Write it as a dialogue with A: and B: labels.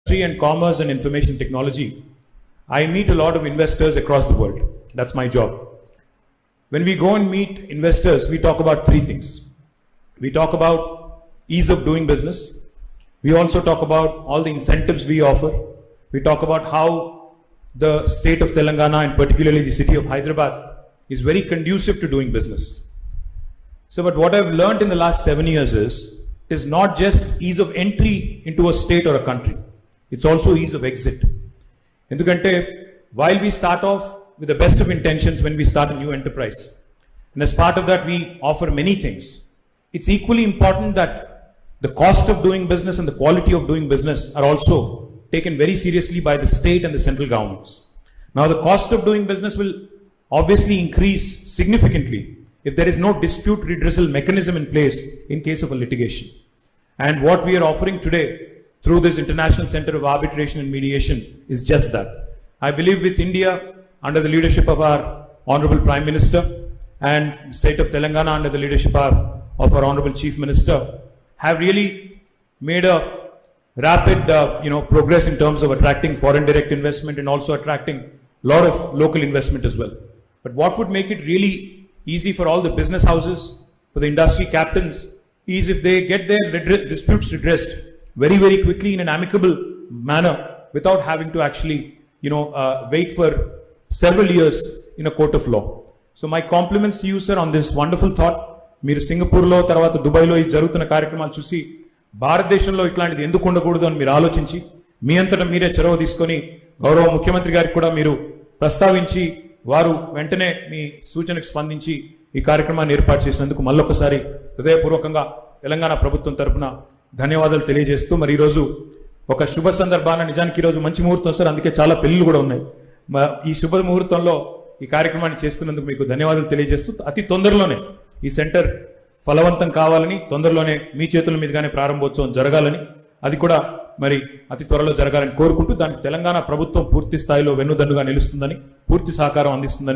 A: and commerce and information technology, I meet a lot of investors across the world. That's my job. When we go and meet investors, we talk about three things. We talk about ease of doing business. We also talk about all the incentives we offer. We talk about how the state of Telangana and particularly the city of Hyderabad is very conducive to doing business. So, but what I've learned in the last 7 years is, it is not just ease of entry into a state or a country. It's also ease of exit. Endukante, while we start off with the best of intentions when we start a new enterprise, and as part of that we offer many things, it's equally important that the cost of doing business and the quality of doing business are also taken very seriously by the state and the central governments. Now, the cost of doing business will obviously increase significantly if there is no dispute redressal mechanism in place in case of a litigation. And what we are offering today through this International Center of Arbitration and Mediation is just that. I believe with India, under the leadership of our Honorable Prime Minister, and the state of Telangana under the leadership of our Honorable Chief Minister, have really made a rapid progress in terms of attracting foreign direct investment and also attracting a lot of local investment as well. But what would make it really easy for all the business houses, for the industry captains, is if they get their disputes redressed very, very quickly in an amicable manner without having to actually, wait for several years in a court of law. So my compliments to you, sir, on this wonderful thought. మీరు సింగపూర్లో తర్వాత దుబాయ్లో ఈ జరుగుతున్న కార్యక్రమాలు చూసి భారతదేశంలో ఇట్లాంటిది ఎందుకు ఉండకూడదు అని మీరు ఆలోచించి మీ అంతటా మీరే చొరవ తీసుకొని గౌరవ ముఖ్యమంత్రి గారికి కూడా మీరు ప్రస్తావించి వారు వెంటనే మీ సూచనకు స్పందించి ఈ కార్యక్రమాన్ని ఏర్పాటు చేసినందుకు మళ్ళొకసారి హృదయపూర్వకంగా తెలంగాణ ప్రభుత్వం తరపున ధన్యవాదాలు తెలియజేస్తూ మరి ఈరోజు ఒక శుభ సందర్భాన నిజానికి ఈరోజు మంచి ముహూర్తం సార్, అందుకే చాలా పెళ్లిళ్ళు కూడా ఉన్నాయి. ఈ శుభ ముహూర్తంలో ఈ కార్యక్రమాన్ని చేస్తున్నందుకు మీకు ధన్యవాదాలు తెలియజేస్తూ అతి తొందరలోనే ఈ సెంటర్ ఫలవంతం కావాలని, తొందరలోనే మీ చేతుల మీదుగానే ప్రారంభోత్సవం జరగాలని, అది కూడా మరి అతి త్వరలో జరగాలని కోరుకుంటూ దానికి తెలంగాణ ప్రభుత్వం పూర్తి స్థాయిలో వెన్నుదన్నుగా నిలుస్తుందని, పూర్తి సహకారం అందిస్తుందని